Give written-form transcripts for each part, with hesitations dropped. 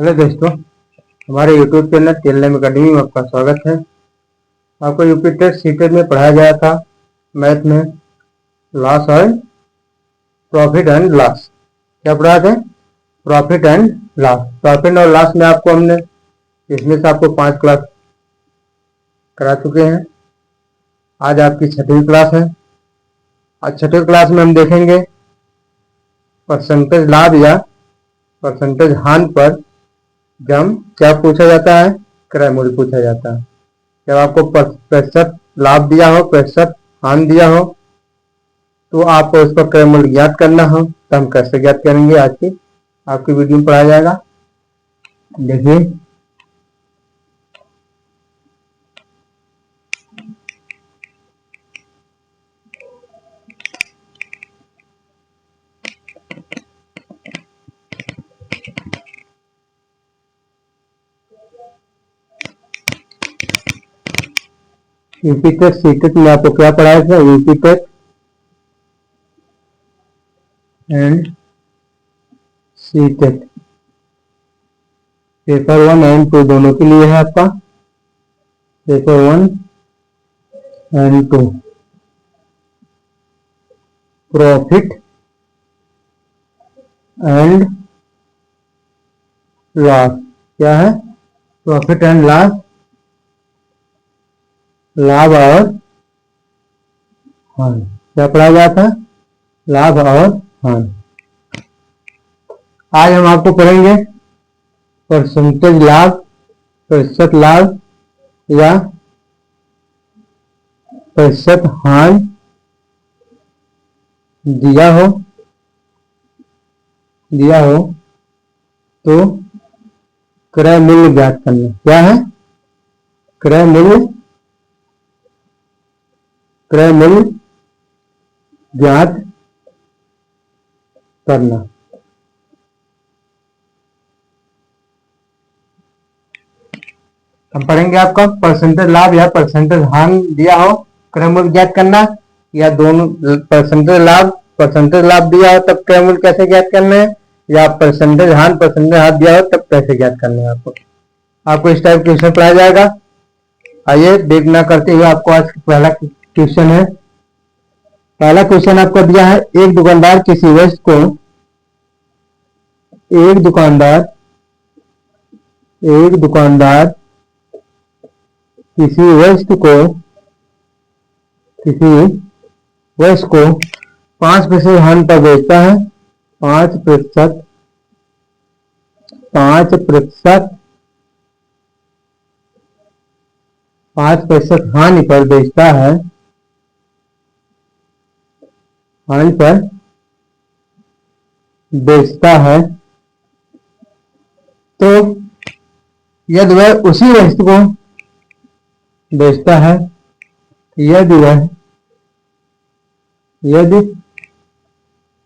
Hello दोस्तों, हमारे YouTube channel टेलनेम academy में आपका स्वागत है। आपको यूपी टेस्ट सीटेट में पढ़ाया गया था मैथ में लॉस और प्रॉफिट एंड लॉस। क्या पढ़ा थे? Profit and loss. प्रॉफिट और लॉस में आपको हमने इसमें से आपको 5 क्लास करा चुके हैं। आज आपकी 6वीं क्लास है। आज 6वीं क्लास में हम देखेंगे परसेंटेज लाभ या परसेंटेज हानि पर जब क्या पूछा जाता है, क्रय मूल्य पूछा जाता है। जब आपको प्रतिशत लाभ दिया हो, प्रतिशत हानि दिया हो, तो आपको उसका क्रय मूल्य ज्ञात करना हो, तो हम कैसे ज्ञात करेंगे आज की आपकी वीडियो में पढ़ाया जाएगा। देखिए, यूपी टेट सीटेट में आपको क्या पढ़ाया था? UP TET and CTET paper 1 and 2 दोनों के लिए है आपका। Paper 1 and 2 profit and loss. क्या है? प्रॉफिट एंड लॉस, लाभ और हानि। क्या पढ़ा गया था? लाभ और हानि। आज हम आपको पढ़ेंगे परसेंटेज लाभ, प्रतिशत लाभ या प्रतिशत हानि दिया हो तो क्रय मूल्य ज्ञात करना। क्या है? क्रय मूल्य ज्ञात करना। हम पढ़ेंगे आपका परसेंटेज लाभ या परसेंटेज हानि दिया हो, क्रय मूल्य ज्ञात करना, या दोनों परसेंटेज लाभ दिया हो तब क्रय मूल्य कैसे ज्ञात करना है, या परसेंटेज हानि दिया हो तब कैसे ज्ञात करना है। आपको इस टाइप क्वेश्चन पढ़ाया जाएगा। आइए देखना करते हुए आपको आज पहला क्वेश्चन है। पहला क्वेश्चन आपको दिया है, एक दुकानदार किसी वस्तु को 5% हानि पर बेचता है। 5% हानि पर बेचता है। तो यदि वह उसी वस्तु को बेचता है, यदि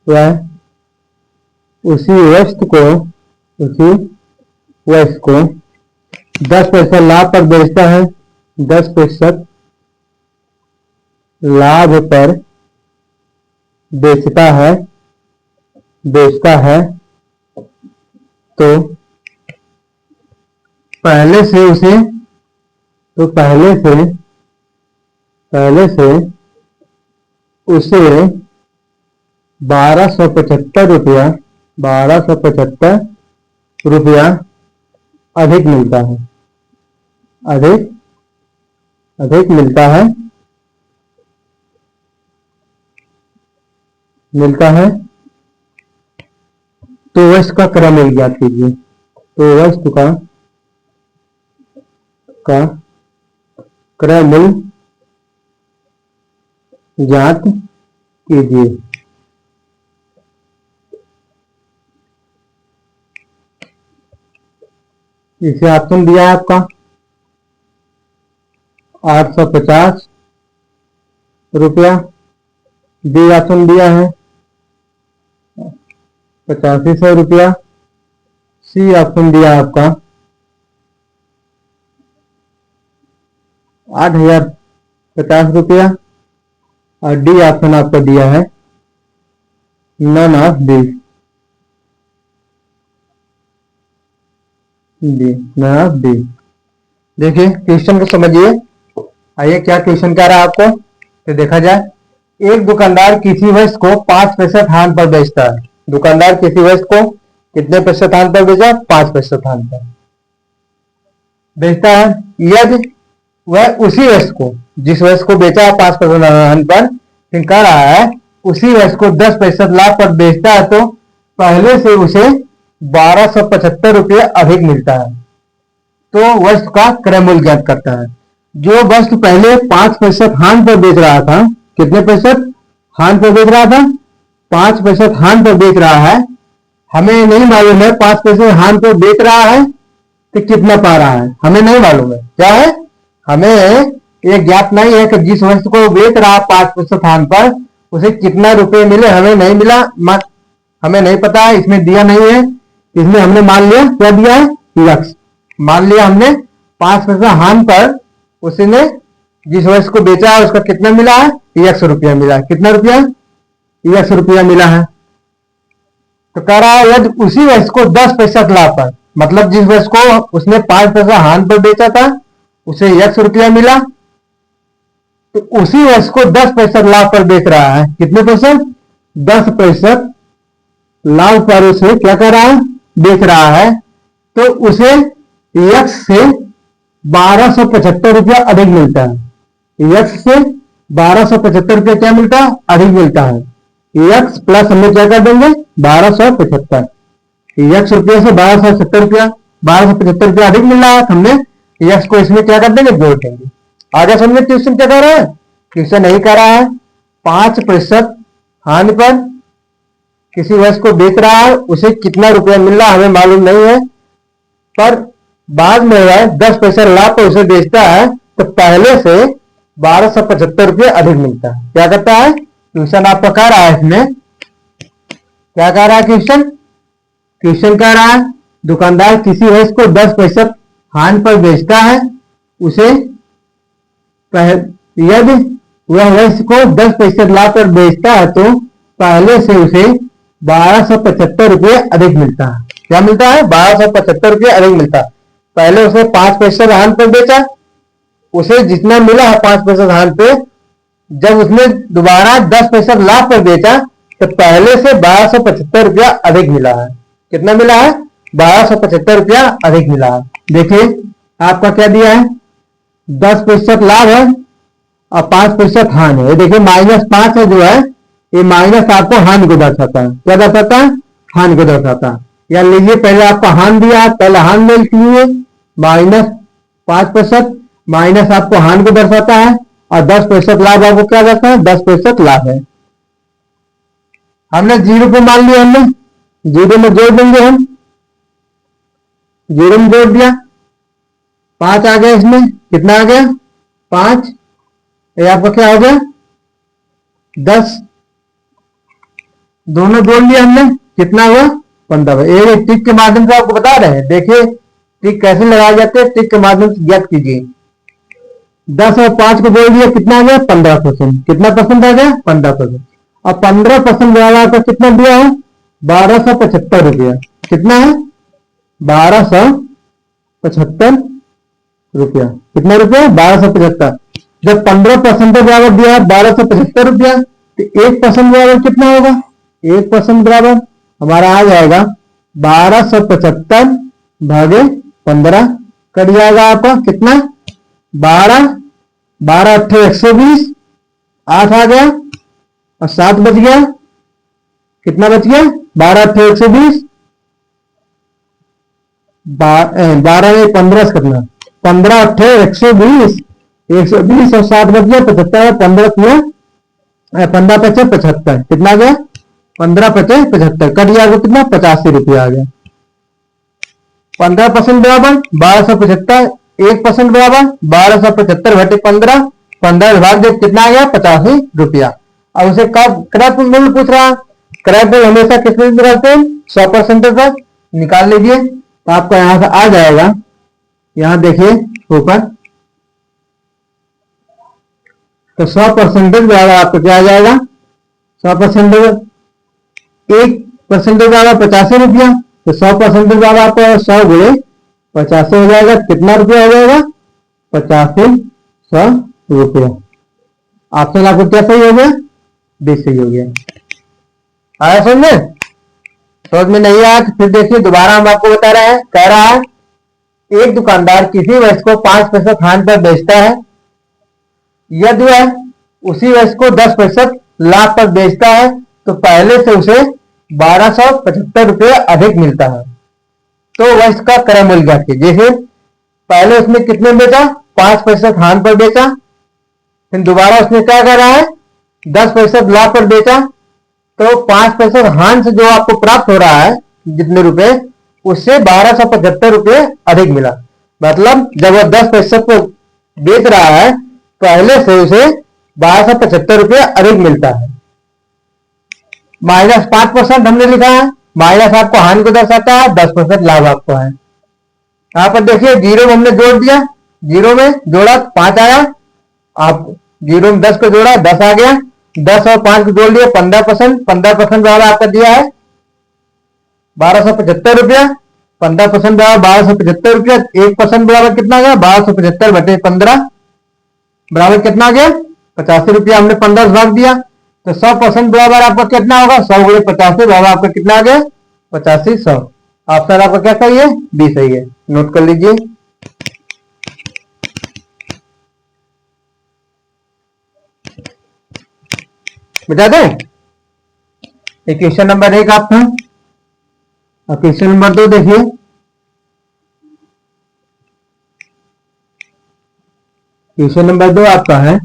वह उसी वस्तु को 10% लाभ पर बेचता है, 10% लाभ पर बेचता है, तो पहले से 1275 रुपया अधिक मिलता है। अधिक मिलता है। तो वस्तु का क्रय मूल्य ज्ञात कीजिए। तो वस्तु का क्रय मूल्य ज्ञात कीजिए। इसे ऑप्शन दिया है आपका 850 रुपया। बी ऑप्शन दिया है 8500 रुपया। सी ऑप्शन दिया है आपका 8050 रुपया। और डी ऑप्शन आपको दिया है none of this. D minus D. देखिए क्वेश्चन को समझिए। आइए क्या क्वेश्चन कह रहा है आपको, तो देखा जाए। एक दुकानदार किसी वस्तु को 5% हानि पर बेचता है। दुकानदार किसी वस्तु को कितने प्रतिशत हानि पर बेचा? 5% हानि पर बेचता है। यदि वह उसी वस्तु को, जिस वस्तु को बेचा है 5% हानि पर, फिर कह रहा है उसी वस्तु को 10% लाभ पर बेचता है, तो पहले से उसे 1275 रुपये अधिक मिलता है। तो वस्तु का क्रय मूल्य ज्ञात करता है। जो वस्तु पहले 5% हानि पर बेच रहा था, कितने प्रतिशत हानि पर बेच रहा था? 5% हानि पर बेच रहा है। हमें नहीं मालूम है 5% हानि पर बेच रहा है तो कितना पा रहा है, हमें नहीं मालूम है। क्या है? हमें ये ज्ञात नहीं है कि जिस वस्तु को बेच रहा 5% हानि पर उसे कितना रुपए मिले, हमें नहीं मिला, हमें नहीं पता है, इसमें दिया नहीं है। इसमें हमने मान लिया, क्या दिया है? यक्स। मान लिया हमने 5% हानि पर उसने जिस वस्तु को बेचा है उसका कितना मिला है? 100 रुपया मिला है। कितना रुपया? 100 रुपया मिला है। तो कह रहा है यदि उसी वस्तु को 10% लाभ पर, मतलब जिस वस्तु को उसने 5% हानि पर बेचा था उसे 100 रुपया मिला, तो उसी वस्तु को 10% लाभ पर बेच रहा है। कितने प्रतिशत? 10% लाभ पर उसे क्या कर रहा है? बेच रहा है। तो उसे यक्स से 1275 रुपया अधिक मिलता है। यक्स से 1275 रुपया क्या मिलता है? अधिक मिलता है। यक्स प्लस हम लोग क्या कर देंगे? 1275। यक्स रुपये से 1270 रुपया, 1275 रुपया अधिक मिल रहा है, हमने यक्स को इसमें क्या कर देंगे? जोड़ देंगे। आगे समझे क्वेश्चन क्या कर रहा है? क्वेश्चन नहीं कर रहा है 5% हानि पर किसी वस्तु को बेच रहा है, उसे कितना रुपया मिल रहा है हमें मालूम नहीं है, पर बाद में वह 10% लाभ पर उसे बेचता है तो पहले से 1275 रुपये अधिक मिलता है। क्या करता है? क्वेश्चन आपका कह रहा है, इसमें क्या कह रहा है क्वेश्चन? क्वेश्चन कह रहा है दुकानदार किसी वस्तु को 10% हानि पर बेचता है, उसे यदि वह वस्तु को 10% लाभ पर बेचता है तो पहले से उसे 1275 रुपये अधिक मिलता है। क्या मिलता है? 1275 रुपये अधिक मिलता है। पहले उसने 5% हानि पर बेचा, उसे जितना मिला है 5% हानि पे, जब उसने दोबारा 10% लाभ पर बेचा तो पहले से 1275 रुपया अधिक मिला है। कितना मिला है? 1275 रुपया अधिक मिला है। देखिए आपका क्या दिया है? 10% लाभ है और 5% हानि है। देखिए -5 है जो है, ये माइनस आपको हानि को दर्शाता है। क्या दर्शाता है? हानि को दर्शाता है। या लीजिए पहले आपका हानि दिया है, पहले हानि ले लीजिए, -5% माइनस आपको हानि को दर्शाता है और 10% लाभ आपको क्या दर्शाता है? 10% लाभ है। हमने 0 को मान लिया, हमने 0 में जोड़ देंगे, हम 0 में जोड़ दिया, 5 आ गया, इसमें कितना आ गया? 5। ये आपका क्या हो गया? 10। दोनों जोड़ लिया हमने, कितना हुआ? 15। ये टिक के माध्यम से आपको बता रहे हैं। देखिए टिक कैसे लगाए जाते हैं, टिक के माध्यम से ज्ञात कीजिए। 10 और 5 को जोड़ दिया, कितना आ गया? 15%। कितना परसेंट आ गया? 15%। और 15% वाला का कितना दिया है? 1275 रुपया। कितना है? 1275 रुपया। कितना रुपया? 1275। जब 15% बराबर दिया है 1275 रुपया, तो 1% बराबर कितना होगा? 1% बराबर हमारा आ जाएगा 1275 भागे 15, कट जाएगा आपका कितना? 12, 12 अट्ठे 120, 8 आ गया और 7 बच गया। कितना बच गया? 12 अट्ठे 120, 12 में 15 से कितना? 15 अट्ठे 120, 120 और 7 बच गया 75, 15 पचे 75, कितना आ गया? 15 पचे 75, कट जाएगा कितना? 85 रुपया आ गया। 15% बराबर 1275, 1% बराबर 1275 घटे 15, 15 भाग दे कितना आ गया? 85 रुपया। अब उसे कब क्रय मूल्य पूछ रहा है? क्रय मूल्य हमेशा कितने में रहते हैं? 100% तक निकाल लीजिए, तो आपका यहां से आ जाएगा। यहां देखिए ऊपर, तो 100% बराबर आपको क्या आ जाएगा? 100% 1% बराबर 85 रुपया, तो 100% बराबर आपको 100 गुणे 50 हो जाएगा, कितना रुपया हो जाएगा? 8500 रुपया। ऑप्शन आपको क्या सही हो गया? बी सही हो गया। आया समझ में? समझ में नहीं आया तो फिर देखिए दोबारा हम आपको बता रहे हैं। कह रहा है एक दुकानदार किसी वस्तु को 5% स्थान पर बेचता है, यदि वह उसी वस्तु को 10% लाभ पर बेचता है तो पहले से उसे 1275 रुपये अधिक मिलता है। तो वस्तु का क्रय मूल्य ज्ञात कीजिए। जैसे पहले उसने कितने बेचा? 5% हान पर बेचा, फिर दोबारा उसने क्या कर रहा है? 10% लाभ पर बेचा। तो 5% हान से जो आपको प्राप्त हो रहा है जितने रुपए, उससे 1275 रुपये अधिक मिला। मतलब जब वह 10% को बेच रहा है पहले से उसे 1275 रुपये अधिक मिलता है। -5% हमने लिखा है, माइनस आपको हानि को दर्शाता है, 10% लाभ आपको है। यहां पर देखिए जीरो में हमने जोड़ दिया, जीरो में जोड़ा 5 आया, आप जीरो में 10 को जोड़ा 10 आ गया, 10 और 5 को जोड़ लिया 15%, 15% बराबर आपका दिया है 1275 रुपया, 15% बराबर 1275 रुपया, 1% बराबर कितना गया? 1275 बटे 15 बराबर कितना गया? 85 रुपया। हमने 15 भाग दिया तो 100% बराबर आपका कितना होगा? 100 गुणे 85 बराबर आपका कितना आ गया? 85 100। ऑप्शन आपका क्या सही है? बी सही है। नोट कर लीजिए। बता दें क्वेश्चन नंबर 1 आपका। और क्वेश्चन नंबर 2 देखिए। क्वेश्चन नंबर 2 आपका है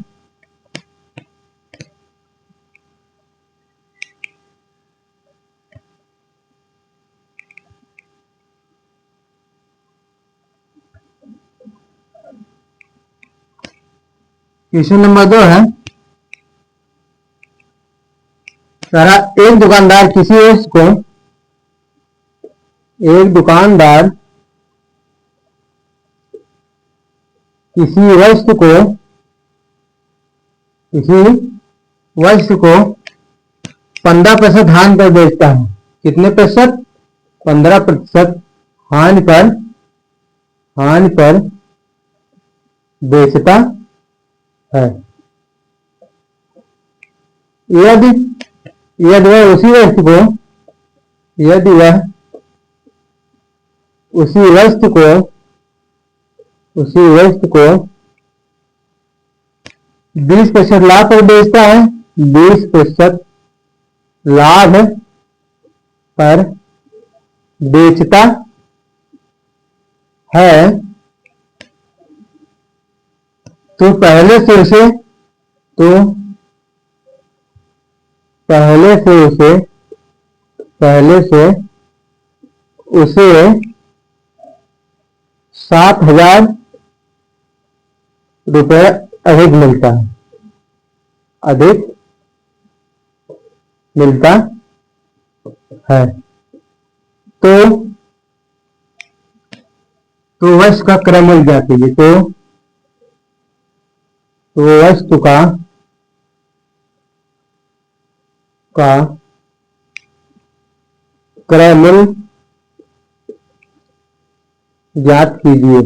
क्वेश्चन नंबर 2 है सारा एक दुकानदार किसी वस्तु को किसी वस्तु को 15% हानि पर बेचता है। कितने प्रतिशत? 15% हानि पर बेचता है। यदि वह उसी वस्तु को 20% लाभ पर बेचता है, 20% लाभ पर बेचता है तो पहले से उसे 7,000 रुपये अधिक मिलता है। तो वस्तु का क्रय मूल्य ज्ञात कीजिए। तो वस्तु का क्रय मूल्य ज्ञात कीजिए।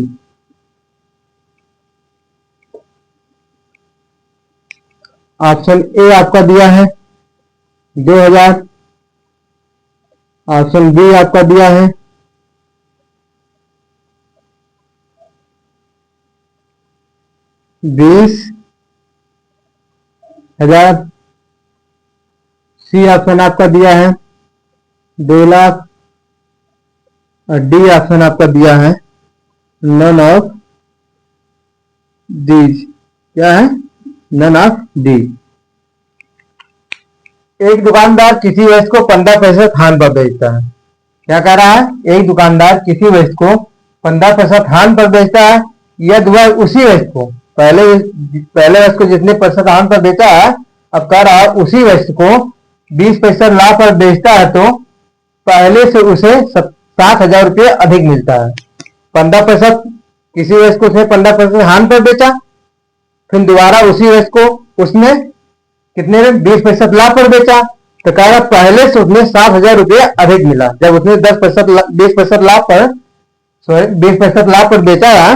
ऑप्शन ए आपका दिया है 2000, ऑप्शन बी आपका दिया है 20,000, सी ऑप्शन आपका दिया है 2 लाख और डी ऑप्शन आपका दिया है नन ऑफ दीज। क्या है? None of the. एक दुकानदार किसी वस्तु को 15% हान पर बेचता है। क्या कह रहा है? एक दुकानदार किसी वस्तु को 15% हान पर बेचता है, यदि वह उसी वस्तु को पहले वस्तु को जितने प्रतिशत हान पर बेचा है, अब कह रहा है उसी वस्तु को 20% लाभ पर बेचता है तो पहले से उसे 7,000 रुपये अधिक मिलता है। 15% किसी वस्तु को 15% हान पर बेचा, फिर दोबारा उसी वस्तु को उसने कितने में 20% लाभ पर बेचा तो कह रहा पहले से उसने 7,000 रुपये अधिक मिला। जब उसने 20% लाभ पर सॉरी 20% लाभ पर बेचा है,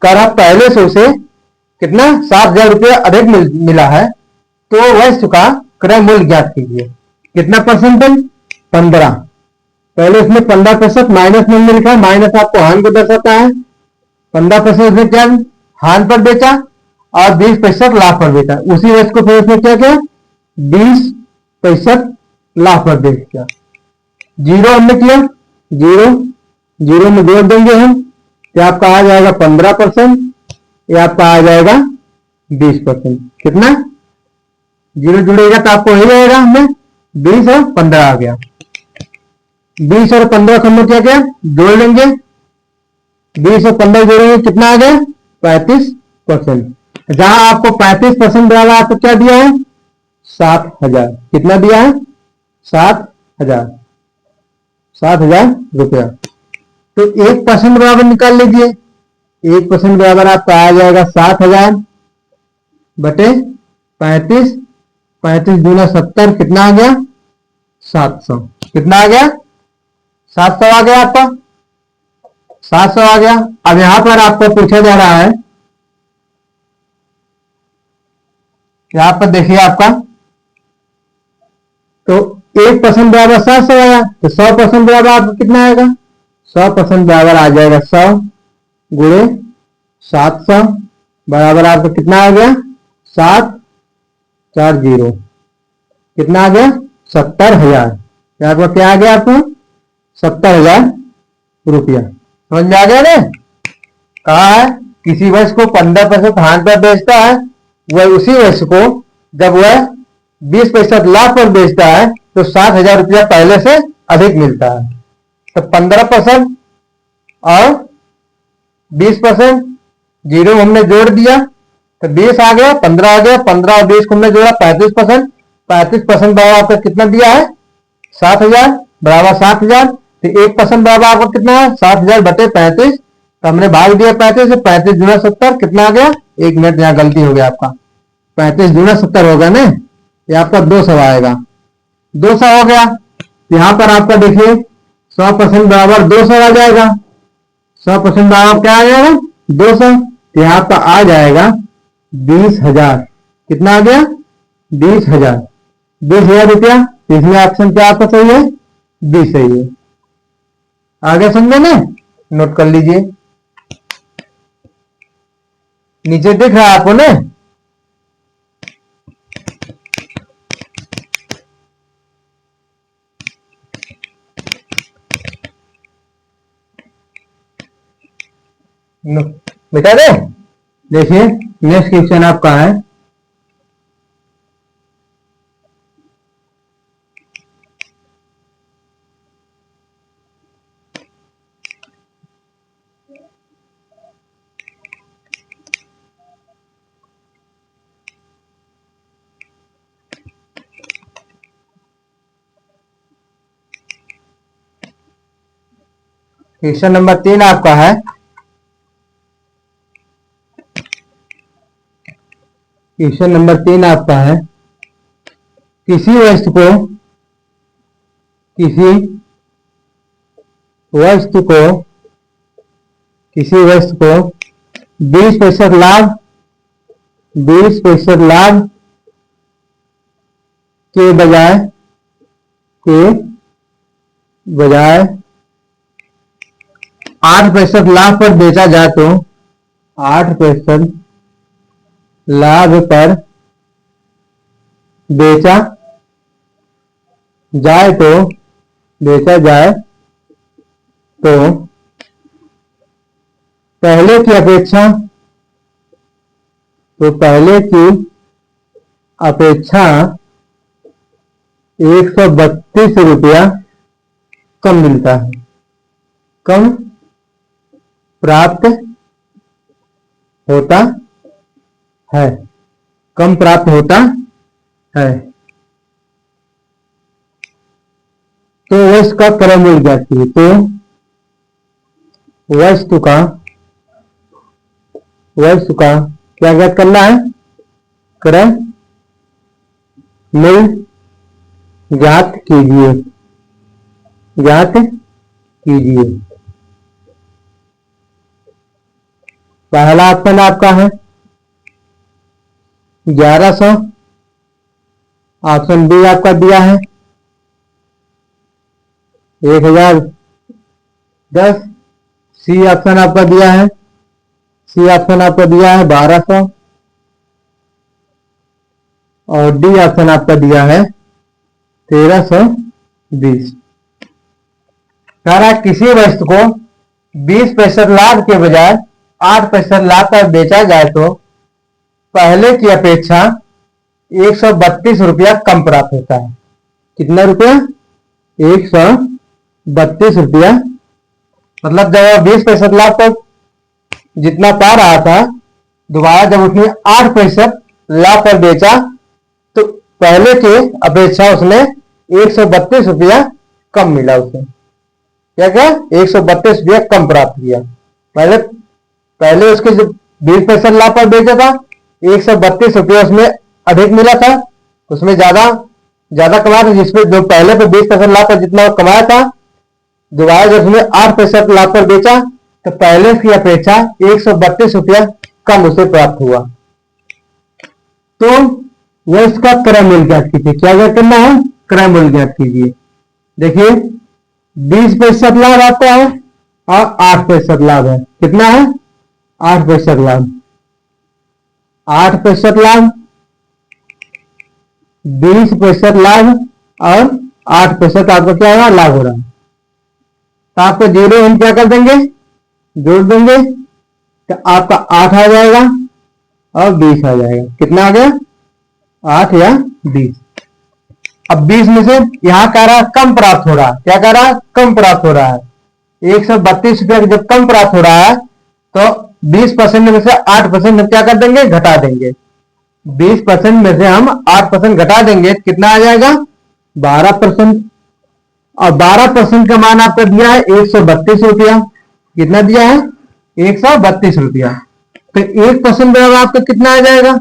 कर आप पहले से उसे कितना 7,000 रुपया अधिक मिला है, तो वस्तु का क्रय मूल्य ज्ञात कीजिए। कितना परसेंटेज? 15। पहले इसमें 15% माइनस में लिखा है, माइनस आपको हानि को दर्शाता है। 15% में क्या हानि पर बेचा और 20% लाभ पर बेचा, उसी वस्तु को फिर उसमें क्या किया 20% लाभ पर बेच किया। जीरो हमने किया, जीरो जीरो में जोड़ देंगे हम, तो आपका आ जाएगा 15%, ये आपका आ जाएगा 20%। कितना? जीरो जुड़ेगा तो आपको हो जाएगा, हमें 20 और 15 आ गया। 20 और 15 को हमने क्या किया जोड़ लेंगे, 20 और 15 जोड़ेंगे, कितना आ गया 35%। जहां आपको 35% बराबर आपको क्या दिया है 7,000। कितना दिया है 7,000, 7,000 रुपया। तो 1% बराबर निकाल लीजिए, 1% बराबर आपका आ जाएगा 7,000 बटे 35, 35 दूना 70, कितना आ गया 700। कितना आ गया 700 आ गया आपका, 700 आ गया। अब यहां पर आपको पूछा जा रहा है, यहां पर देखिए आपका, तो 1% बराबर 700 आया, तो 100% बराबर आपको कितना आएगा 100% बराबर आ जाएगा 100 गुणे 700 बराबर आपको कितना आ गया 740, कितना आ गया 70,000। आपका क्या आ गया आपको 70,000 रुपया। समझ में आ गया ना? कहा है किसी वस्तु को 15% हानि पर बेचता है, वह उसी वस्तु को जब वह 20% लाभ पर बेचता है तो 7,000 रुपया पहले से अधिक मिलता है। तो 15% और 20% जीरो हमने जोड़ दिया तो 20 आ गया, 15 आ गया, 15 और 20 को हमने जोड़ा 35%, 35% बराबर आपको कितना दिया है 7,000 बराबर 7,000। तो 1% बराबर आपको कितना है 7,000 बटे 35, तो हमने भाग दिया 35 से, 35 गुना 70 कितना आ गया, एक मिनट यहाँ गलती हो गया आपका, 35 गुना 70 होगा ना, ये आपका 200 आएगा, 200 हो गया। यहां पर आपका देखिए 100% बराबर 200 आ जाएगा, 100% बराबर क्या आ जाएगा 200, यहाँ आपका आ जाएगा 20,000। कितना आ गया 20,000, 20,000 रुपया। इसमें ऑप्शन क्या आपका सही है 20 सही है। आगे समझे ना, नोट कर लीजिए, नीचे दिख रहा है आपको ना, बेटा दे देखिए नेक्स्ट क्वेश्चन आपका है, क्वेश्चन नंबर 3 आपका है, क्वेश्चन नंबर 3 आपका है, किसी वस्तु को किसी वस्तु को किसी वस्तु को 20% लाभ 20% लाभ के बजाय के बजाय 8% लाभ पर बेचा जाए तो 8% लाभ पर बेचा जाए तो पहले की अपेक्षा पहले की अपेक्षा 132 रुपया कम मिलता है, कम प्राप्त होता है, कम प्राप्त होता है। तो वस्तु का क्रय मूल्य ज्ञात कीजिए। तो वस्तु का क्या ज्ञात करना है, क्रय मूल्य ज्ञात कीजिए, ज्ञात कीजिए। पहला ऑप्शन आपका है 1100, ऑप्शन बी आपका दिया है 1010, सी ऑप्शन आपका दिया है 1200 और डी ऑप्शन आपका दिया है 1320। कह रहा है किसी वस्तु को 20% लाभ के बजाय 8% लाभ पर बेचा जाए तो पहले की अपेक्षा 132 रुपया कम प्राप्त होता है। कितना रुपया? 132 रुपया। मतलब जब 20% लाभ पर जितना पा रहा था, दोबारा जब उसने 8% लाभ पर बेचा तो पहले के अपेक्षा उसने 132 रुपया कम मिला। उसे क्या क्या 132 रुपया कम प्राप्त किया। पहले उसके जो 20% लाभ पर बेचा था 132 रुपया उसमें अधिक मिला था, उसमें ज्यादा कमाया था। जिसमें जो पहले पे 20% लाभ पर जितना कमाया था, दोबारा जब उसने 8% लाभ पर बेचा तो पहले की अपेक्षा 132 रुपया कम उसे प्राप्त हुआ। तो वह इसका क्रय मूल्य ज्ञात कीजिए। क्या करना है? क्रय मूल्य ज्ञात कीजिए। देखिए 20% लाभ आता है और 8% लाभ है। कितना है? 8% लाभ। 8% लाभ, 20% लाभ और 8% आपका क्या होगा? लाभ हो रहा है। तो आपको जीरो हम क्या कर देंगे? जोड़ देंगे तो आपका 8 आ जाएगा और 20 आ जाएगा। कितना आ गया? 8 या 20। अब 20 में से यहां कह रहा है कम प्राप्त हो रहा है। क्या कह रहा है? कम प्राप्त हो रहा है। 132 रुपया जब कम प्राप्त हो रहा है तो 20% में से 8% हम क्या कर देंगे? घटा देंगे। 20% में से हम 8% घटा देंगे, कितना आ जाएगा? 12%। और 12% का मान आपका दिया है 132 रुपया। कितना दिया है? 132 रुपया। तो 1% बराबर आपका कितना आ जाएगा?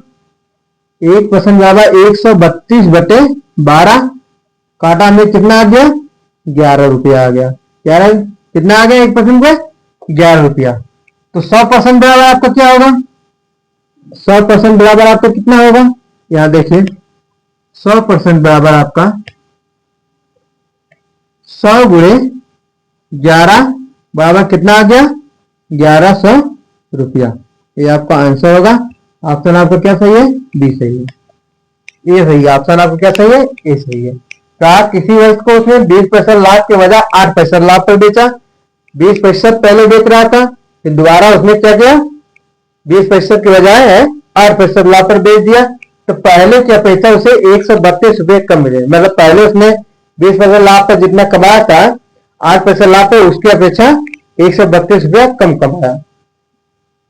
1% बराबर 132 बटे 12, काटा में कितना आ गया? 11 रुपया आ गया। 11 कितना आ गया? 1% पे 11 रुपया। तो 100% बराबर आपका क्या होगा? 100% बराबर आपका कितना होगा? यहां देखिए 100% बराबर आपका 100 गुणे 11 बराबर कितना आ गया? 1100 रुपया। ये आपका आंसर होगा। ऑप्शन आपका क्या सही है? बी सही है। ये सही है। ऑप्शन आपका क्या सही है? ए सही है। कहा किसी वस्तु को उसने 20% लाभ के बजाय 8% लाभ पर बेचा। 20% पहले बेच रहा था, फिर दोबारा उसने क्या किया? 20% के बजाय 8% लाभ पर बेच दिया तो पहले की अपेक्षा उसे 132 रुपये कम मिले। मतलब पहले उसने 20% लाभ पर जितना कमाया था, 8% लाभ पर उसकी अपेक्षा 132 रुपया कम कमाया।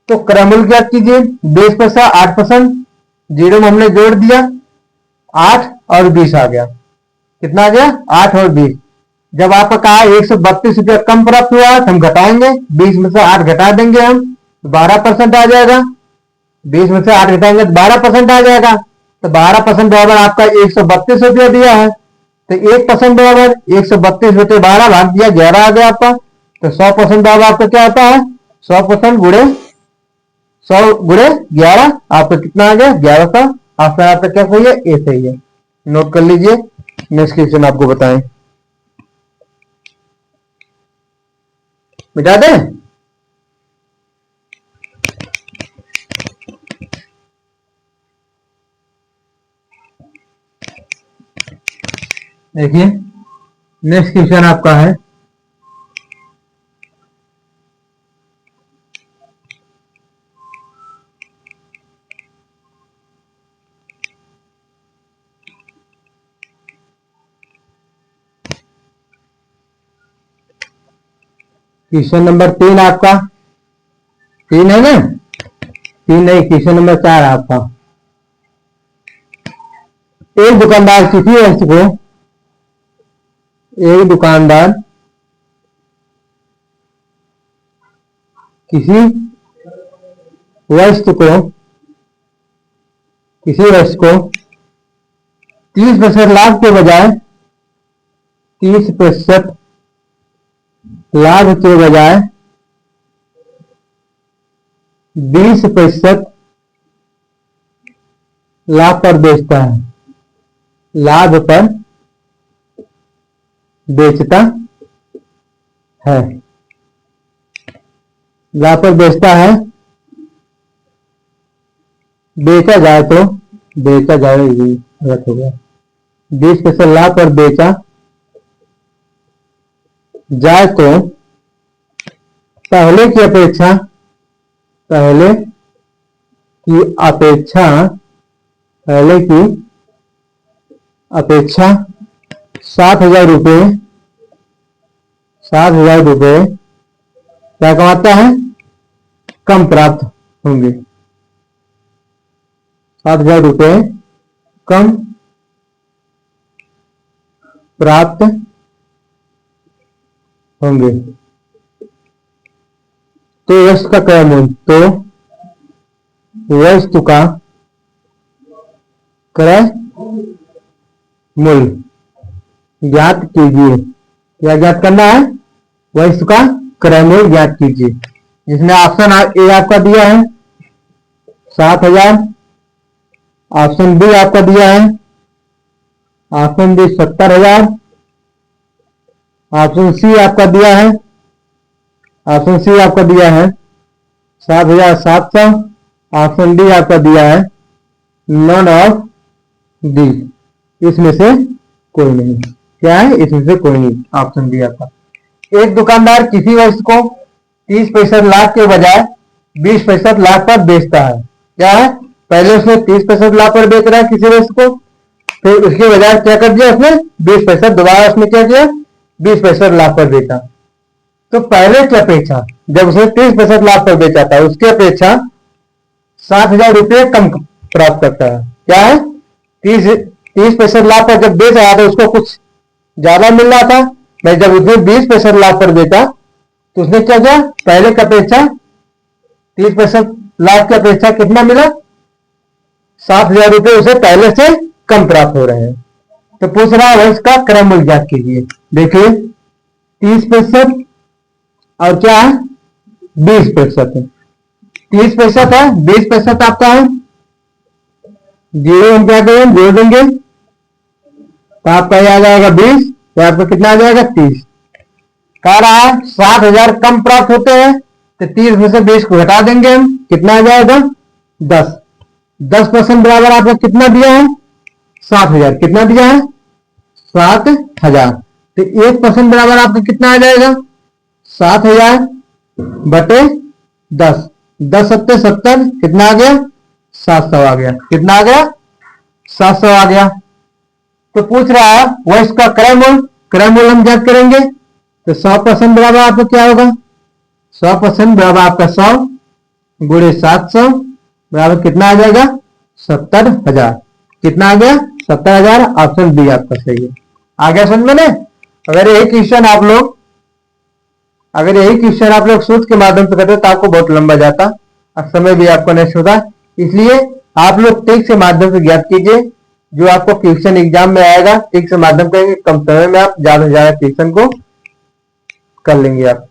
तो क्रय मूल्य ज्ञात कीजिए। 20%, 8%, जीरो में हमने जोड़ दिया, 8 और 20 आ गया। कितना आ गया? 8 और 20। जब आपका कहा 132 रुपया कम प्राप्त हुआ तो हम घटाएंगे, 20 में से 8 घटा देंगे हम, 12% आ जाएगा। 20 में से 8 घटाएंगे तो 12% आ जाएगा। तो 12% बराबर आपका 132 रुपया दिया है। तो 1% बराबर 132 बटे 12 भाग दिया 11 आ गया आपका। तो 100% बराबर आपका क्या होता है? 100% गुणे 100 गुणे 11 आपका कितना आ गया? 1100। ऑप्शन आपका क्या सही है? ए सही है। नोट कर लीजिए, नेक्स्ट क्वेश्चन आपको बताएं। मिटा दें? देखिए नेक्स्ट क्वेश्चन आपका है क्वेश्चन नंबर 3 आपका। 3 है ना? 3 नहीं, क्वेश्चन नंबर 4 आपका। एक दुकानदार किसी वस्तु को एक दुकानदार किसी वस्तु को 30% लाभ के बजाय 30% लाभ के बजाय 20% लाभ पर बेचता है, लाभ पर बेचता है, लाभ पर बेचता है, बेचा जाए तो, बेचा जाए ये गलत हो गया, 20% लाभ पर बेचा जाए तो पहले की अपेक्षा, पहले की अपेक्षा, पहले की अपेक्षा 7,000 रुपये, 7,000 रुपये क्या कमाता है, कम प्राप्त होंगे, 7,000 रुपये कम प्राप्त होंगे। तो वस्तु का क्रय मूल्य, तो वस्तु का क्रय मूल्य ज्ञात कीजिए। क्या ज्ञात करना है, वस्तु का क्रय मूल्य ज्ञात कीजिए। जिसमें ऑप्शन ए आपका दिया है 7,000, ऑप्शन बी आपका दिया है, ऑप्शन डी 70,000, ऑप्शन सी आपका दिया है, ऑप्शन सी आपका दिया है 7,700, ऑप्शन डी आपका दिया है नॉन ऑफ डी, इसमें से कोई नहीं। क्या है, इसमें से कोई नहीं, ऑप्शन डी आपका। एक दुकानदार किसी वस्तु को 30% लाभ के बजाय 20% लाभ पर बेचता है। क्या है, पहले उसने 30% लाभ पर बेच रहा है किसी वस्तु को, फिर उसके बजाय क्या कर दिया उसने 20%, दोबारा उसने क्या किया 20% लाभ पर बेचा। तो पहले की अपेक्षा जब उसने 30% लाभ पर बेचा था उसकी अपेक्षा 7,000 रुपये कम प्राप्त करता है। क्या है, 30% लाभ पर जब बेच रहा था उसको कुछ ज्यादा मिल रहा था, मैं जब उसने 20% लाभ पर बेचा तो उसने क्या किया, पहले की अपेक्षा 30% लाभ की अपेक्षा कितना मिला, 7,000 रुपये उसे पहले से कम प्राप्त हो रहे हैं। तो पूछ रहा है इसका क्रय मूल्य ज्ञात कीजिए। देखिए 30% और क्या है 20% है, 30% है, 20% आपका है, जीरो हम क्या करेंगे जोड़ देंगे तो आपका आ जाएगा 20, तो आपका कितना आ जाएगा 30। कह रहा है 7,000 कम प्राप्त होते हैं तो 30 में से 20 को घटा देंगे हम, कितना आ जाएगा 10। 10% बराबर आपको कितना दिया है 7,000, कितना दिया है 7,000, तो 1% बराबर आपको कितना आ जाएगा 7,000 बटे 10, 10 सत्ते 70, कितना आ गया 700 आ गया, कितना आ गया 700 आ गया। तो पूछ रहा है वह इसका क्रय मूल्य, क्रय मूल्य हम ज्ञात करेंगे तो 100% बराबर आपको क्या होगा, 100% बराबर आपका 100 गुणे 700 बराबर कितना आ जाएगा 70,000, कितना आ गया 70,000। ऑप्शन बी आपका सही है। आ गया समझ में। अगर यही क्वेश्चन आप लोग सूत्र के माध्यम से करते तो आपको बहुत लंबा जाता और समय भी आपको नष्ट होता। इसलिए आप लोग ट्रिक से माध्यम से ज्ञात कीजिए, जो आपको क्वेश्चन एग्जाम में आएगा ट्रिक से माध्यम करेंगे, कम समय में आप ज्यादा से ज्यादा क्वेश्चन को कर लेंगे आप।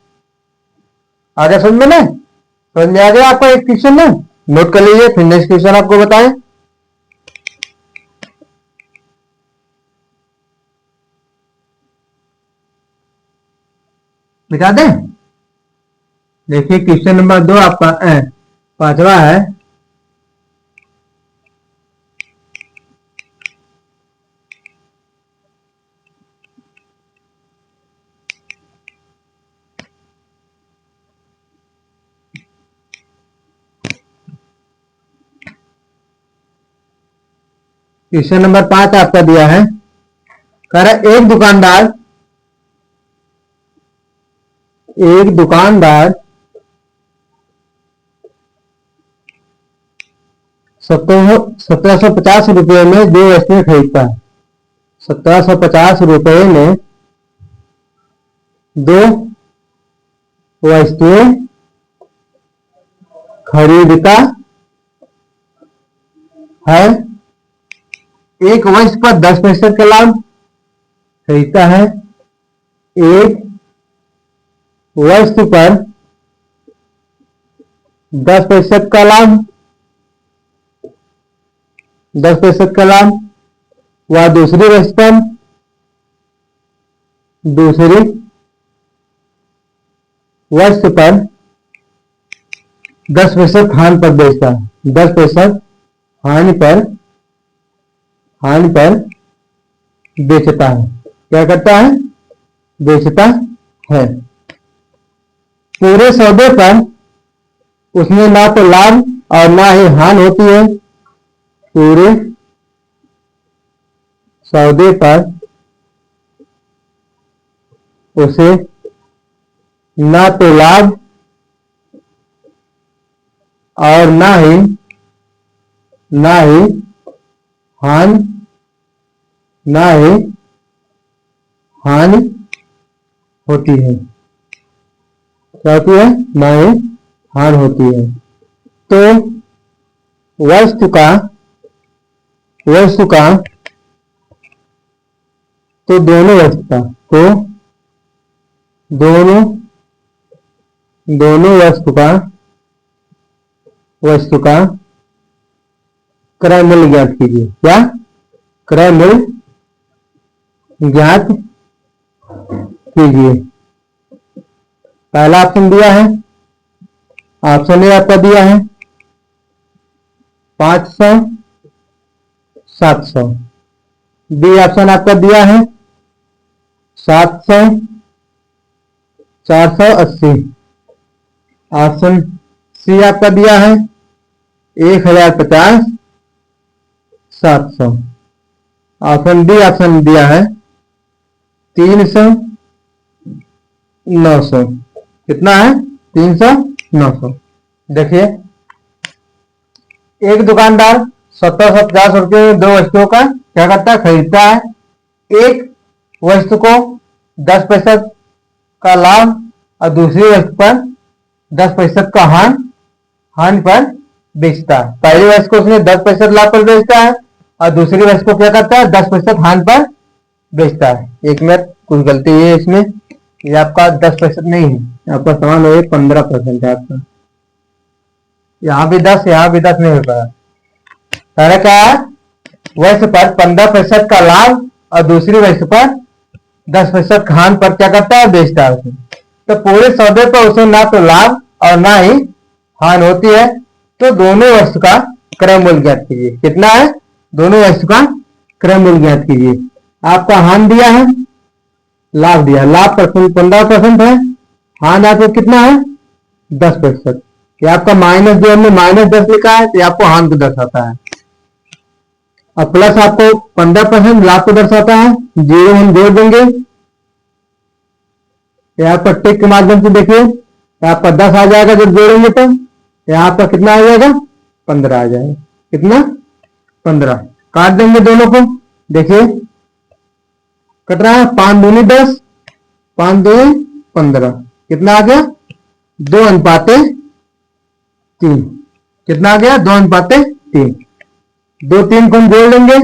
आ गया समझ में, समझ में आ गया आपको एक क्वेश्चन में, नोट कर लीजिए, फिर नेक्स्ट क्वेश्चन आपको बताएं। मिटा दें। देखिए क्वेश्चन नंबर 2 आपका 5वां है। क्वेश्चन नंबर 5 आपका दिया है, कह रहा है एक दुकानदार 1750 रुपये में 2 वस्तुएं खरीदता है। 1750 रुपये में 2 वस्तुएं खरीदता है। एक वस्तु पर 10% का लाभ खरीदता है, एक वस्तु पर 10% का लाभ, 10% का लाभ, वह दूसरी वस्तु पर 10% हानि पर बेचता है, 10% हानि पर बेचता है। क्या करता है? बेचता है। पूरे सौदे पर उसमें ना तो लाभ और ना ही हानि होती है। पूरे सौदे पर उसे ना तो लाभ और ना ही हानि होती है। क्या होती है? ना ही हानि होती है। तो वस्तु का तो दोनों वस्तु का क्रय मूल्य ज्ञात कीजिए। क्या? क्रय मूल्य ज्ञात कीजिए। पहला ऑप्शन दिया है, ऑप्शन ए आपका दिया है 500 700, बी ऑप्शन आपका दिया है 700 480, ऑप्शन सी आपका दिया है 1050 700, ऑप्शन डी ऑप्शन दिया है 300 900। कितना है? 300 900। देखिए, एक दुकानदार 1750 रुपये में 2 वस्तुओं का क्या करता है? खरीदता है। एक वस्तु को 10% का लाभ और दूसरी वस्तु पर 10% का हानि पर बेचता है। पहली वस्तु को उसने 10% लाभ पर बेचता है और दूसरी वस्तु को क्या करता है? 10% हानि पर बेचता है। एक मिनट, कुछ गलती है इसमें, ये आपका 10% नहीं है, आपका सामान हो 15% है आपका। यहाँ भी 10, यहाँ भी 10 नहीं हो पाया। पहले क्या है? वस्तु पर 15% का लाभ और दूसरी वस्तु पर 10% हानि पर क्या करता है? बेचता है उसे। तो पूरे सौदे पर उसे ना तो लाभ और ना ही हानि होती है। तो दोनों वस्तु का क्रय मूल्य ज्ञात कीजिए। कितना है? दोनों वस्तु का क्रय मूल्य ज्ञात कीजिए। आपका हानि दिया है, लाभ दिया। लाभ पर 15% है, हानि आपको कितना है? 10%। ये आपका माइनस, जो हमने -10 लिखा है, तो आपको हानि को दर्शाता है, और प्लस आपको 15% लाभ को दर्शाता है। जीरो हम जोड़ देंगे, यहाँ पर टिक के माध्यम से देखिए, आपका 10 आ जाएगा जब जोड़ेंगे तो यहाँ पर कितना आ जाएगा? 15 आ जाएगा। कितना? 15। काट देंगे दोनों को, देखिए कट रहा है। 5 दूनी 10, 5 दूनी 15। कितना आ गया? 2:3। कितना आ गया? 2:3। 2 3 को हम जोड़ लेंगे,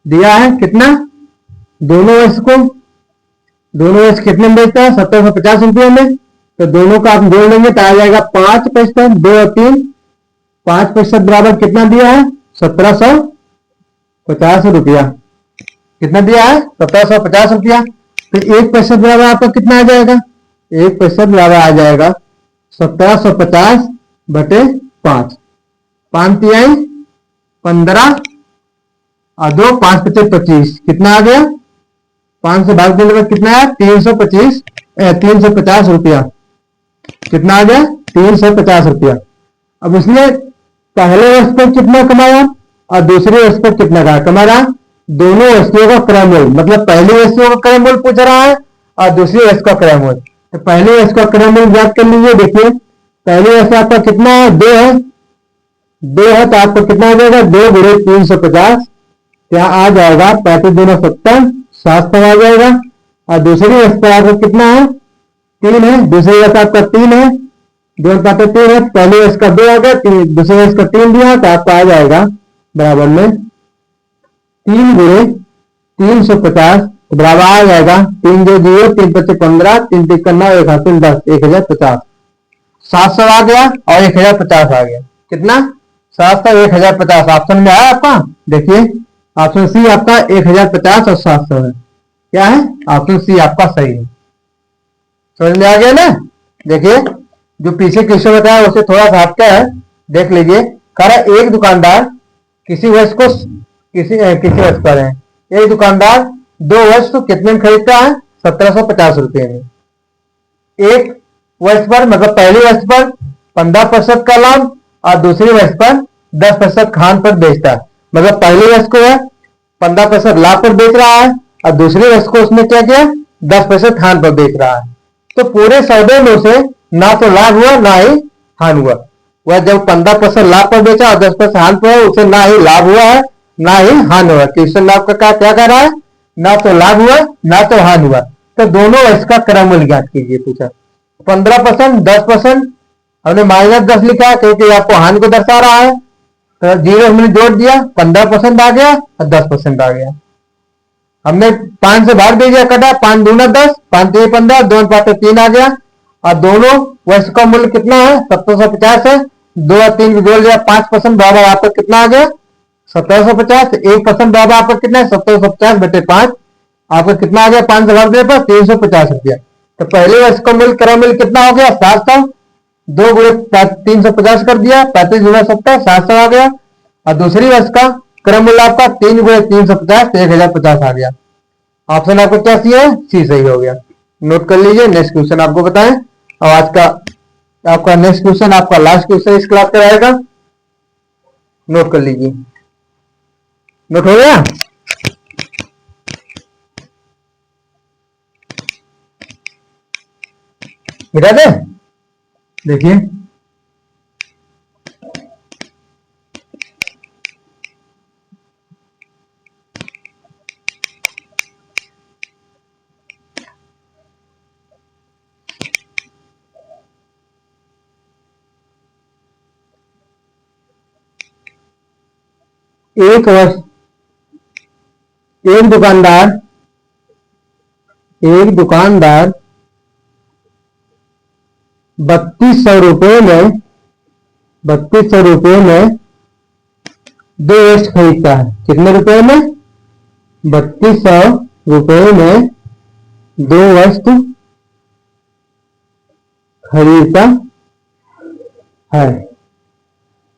दिया है कितना? दोनों वस्तु कितने में बेचता है? 1750 रुपये में। तो दोनों का आप जोड़ लेंगे तो आ जाएगा 5%। 2 और 3, 5% बराबर कितना दिया है? 1750 रुपया। कितना दिया है? 1750 रुपया। तो 1% बराबर आपका कितना आ जाएगा? 1% बराबर आ जाएगा 1750 बटे 5। 5 तिहाई 15 और 2 5 25 25। कितना आ गया? 5 से भाग देने पर कितना है? 350 रुपया। कितना आ गया? 350 रुपया। अब उसने पहले वस्तु पर कितना कमाया और दूसरी वस्तु पर कितना कमाया? दोनों वस्तुओं का क्रय मूल्य, मतलब पहली वस्तुओं का क्रय मूल्य पूछ रहा है और दूसरी वस्तु का क्रय मूल्य। तो पहली वस्तु का क्रय मूल्य ज्ञात कर लीजिए। देखिए, पहली वस्तु आपका कितना है? 2 है। 2 है तो आपको कितना आ जाएगा? 2 गुणे 350, क्या आ जाएगा? 35 दूना 70, 700 आ जाएगा। और दूसरी वस्तु आपका कितना है? 3 है। दूसरी वस्तु आपका 3 है, 2/3 है। पहली वस्तु का 2 आ गया, दूसरी वस्तु का 3 दिया तो आपका आ जाएगा बराबर में 3 गुणे 350 बराबर आ जाएगा 3 2 0 3 25 15 3 3 9 1 8 10 1050। 700 आ गया और 1050 आ गया। कितना? 700 1050। ऑप्शन में आया आपका, देखिए ऑप्शन सी आपका 1050 और 700 है। क्या है? ऑप्शन सी आपका सही है। समझ में आ गया ना? देखिए जो पीछे क्वेश्चन बताया उसे थोड़ा सा हटका है, देख लीजिए। कह रहा है एक दुकानदार किसी वस्तु को किसी वस्तु पर है, एक दुकानदार दो वस्तु कितने में खरीदता है? 1750 रुपये में। एक वस्तु पर मतलब पहली वस्तु पर 15% का लाभ और दूसरी वस्तु पर 10% खान पर बेचता है। मतलब पहली वस्तु को है 15% लाभ पर बेच रहा है और दूसरी वस्तु को उसने क्या किया? 10% खान पर बेच रहा है। तो पूरे सौदे में उसे ना तो लाभ हुआ ना ही हान हुआ। वह जब 15% लाभ पर बेचा और 10% हान पर, उसे ना ही लाभ हुआ है ना ही हान हुआ। क्वेश्चन लाभ का क्या कर रहा है? ना तो लाभ हुआ ना तो हान हुआ। तो दोनों इसका क्रम मूल्य ज्ञात कीजिए। पूछा 15%, 10%, हमने -10 लिखा है क्योंकि आपको हानि को दर्शा रहा है, तो जीरो हमने जोड़ दिया, 15% आ गया और 10% आ गया। हमने 5 से भाग दीजिए, कटा 5 दूना 10, 5 3 15, 2 5 3 आ गया। और दोनों वस्तु का मूल्य कितना है? 1750 है। 2 और 3 जोड़ लिया, 5% बराबर आपका कितना आ गया? 1750। 1% बराबर आपका कितना है? 1750 बटे 5, आपका कितना आ गया? 5 से भाग देने पर 350 रुपया। तो पहले वस्तु का मूल्य क्रय मूल्य कितना हो गया? 700। 2 गुणे 350 कर दिया, 35 गुना 70, 700 आ गया। और दूसरी वस्तु का क्रय मूल्य आपका 3 गुणे 350, 1050 आ गया। ऑप्शन आपको क्या सी है? सी सही हो गया। नोट कर लीजिए। नेक्स्ट क्वेश्चन आपको बताएं। और आज का आपका नेक्स्ट क्वेश्चन आपका लास्ट क्वेश्चन इस क्लास का रहेगा। नोट कर लीजिए। नोट हो गया? मिटा दे? देखिए एक वर्ष एक दुकानदार 3200 रुपये में 2 वस्तु खरीदता है। कितने रुपए में? 3200 रुपये में 2 वस्तु खरीदता है।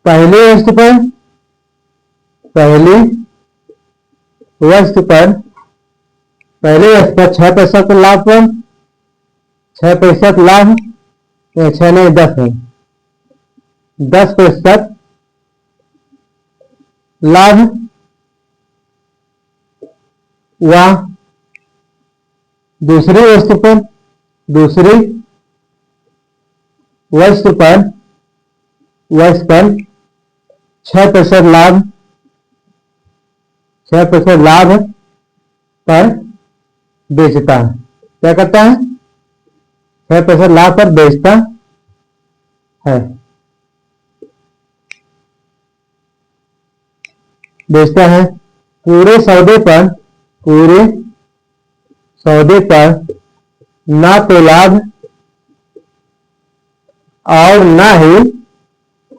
पहली वस्तु पर पहली वस्तु पर 6% लाभ पर 6% लाभ, 6 नहीं 10 है, 10% लाभ व दूसरी वस्तु पर 6% लाभ 6% लाभ पर बेचता है। क्या करता है? 6% लाभ पर बेचता है। बेचता है। पूरे सौदे पर ना तो लाभ और ना ही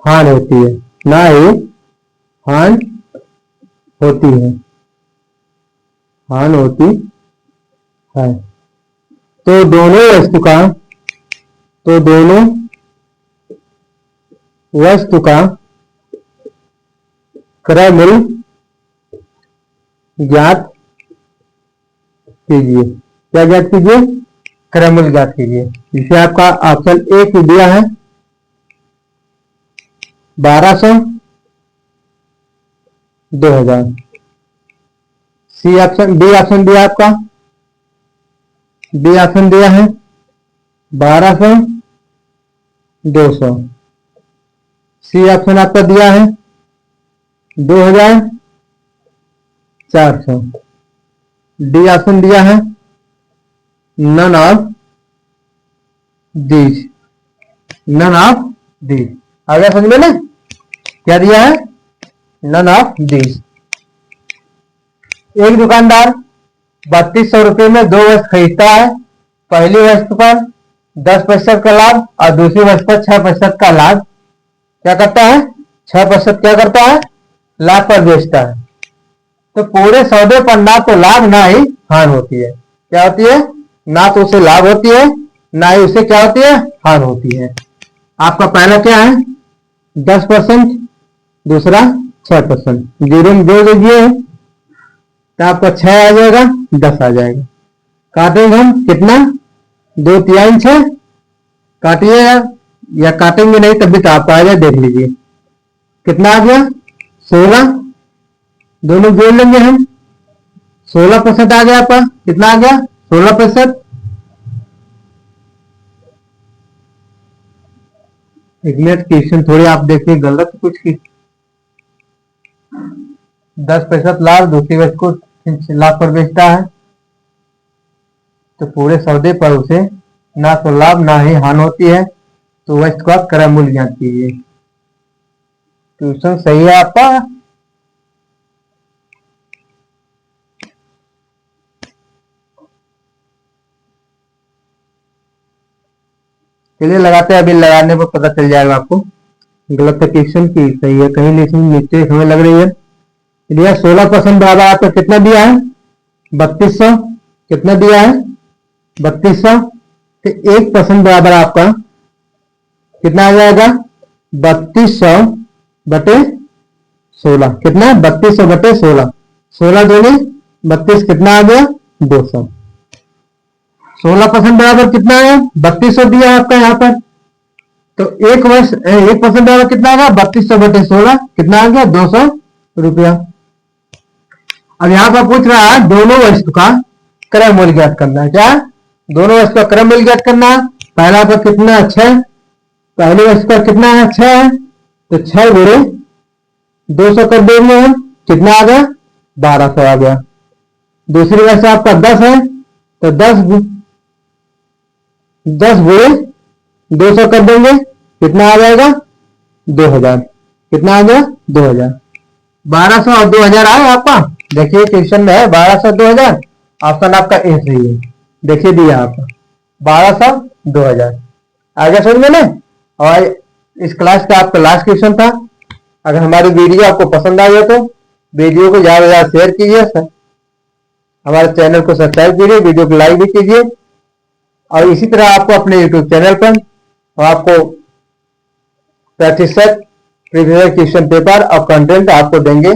हान होती है। ना ही हान होती है। हान होती है। तो दोनों वस्तु का क्रय मूल्य ज्ञात कीजिए। क्या ज्ञात कीजिए? क्रय मूल्य ज्ञात कीजिए। जिसे आपका ऑप्शन ए की दिया है 1200, 2000। सी ऑप्शन बी ऑप्शन दिया आपका, बी ऑप्शन दिया है 1200, 200। सी ऑप्शन आपका दिया है 2000, 400। डी ऑप्शन दिया है none of these. None of these आ गया समझ में ना? क्या दिया है? None of these. एक दुकानदार 3200 रुपये में 2 वस्तु खरीदता है। पहली वस्तु पर 10% का लाभ और दूसरी वर्ष पर 6% का लाभ क्या करता है, 6% क्या करता है, लाभ पर बेचता है। तो पूरे सौदे पर ना तो लाभ ना ही हानि होती है। क्या होती है, ना तो उसे लाभ होती है ना ही उसे क्या होती है, हानि होती है। आपका पहला क्या है 10%, दूसरा 6%, जीरो में जोड़ दीजिए तो आपका 6 आ जाएगा, 10 आ जाएगा। काटेंगे हम कितना, 2 6, काटिए या काटेंगे नहीं तब भी तो आपका आ जाए, देख लीजिए कितना आ गया 16, दोनों जोड़ लेंगे हम, 16% आ गया आपका, कितना आ गया 16%। एक मिनट क्वेश्चन थोड़ी आप देखिए गलत कुछ की, 10% लाभ दूसरी वस्तु को लाभ पर बेचता है, तो पूरे सौदे पर उसे ना तो लाभ ना ही हानि होती है, तो वस्तु का क्रय मूल्य ज्ञात कीजिए। क्वेश्चन सही है आपका। चलिए लगाते हैं, अभी लगाने पर पता चल जाएगा आपको गलत क्वेश्चन की सही है, कहीं नीचे हमें लग रही है। दिया 16% बराबर आपको कितना दिया है 3200, कितना दिया है 3200, तो 1% बराबर आपका कितना आ जाएगा 3200 बटे 16, कितना 3200 बटे 16, 16 दूनी 32, कितना आ गया 200। 16% बराबर कितना है 3200 दिया आपका यहाँ पर, तो 1% बराबर कितना आ गया 3200 बटे 16, कितना आ गया 200 रुपया। अब यहाँ पर पूछ रहा है दोनों वस्तु का क्रय मूल्य ज्ञात करना है। क्या, दोनों वस्तु का क्रय मूल्य ज्ञात करना है। पहला का कितना 6, पहली वस्तु का कितना है 6 है, तो 6 गुणे 200 कर देंगे हम, कितना आ गया 1200 आ गया। दूसरी वस्तु आपका 10 है, तो 10 गुणे 200 कर देंगे, कितना आ जाएगा 2000, कितना आ गया 2000। 1200 और 2000 आए आपका, देखिए क्वेश्चन में है 1200 2000, ऑप्शन आपका ए सही है। देखिए दिया आपका 1200 2000 आगे समझ में ना। और इस क्लास का आपका लास्ट क्वेश्चन था। अगर हमारी वीडियो आपको पसंद आई हो तो वीडियो को ज्यादा से ज्यादा शेयर कीजिए, हमारे चैनल को सब्सक्राइब कीजिए, वीडियो को लाइक भी कीजिए। और इसी तरह आपको अपने यूट्यूब चैनल पर आपको प्रतिशत प्रीवियस क्वेश्चन पेपर और कंटेंट आपको देंगे।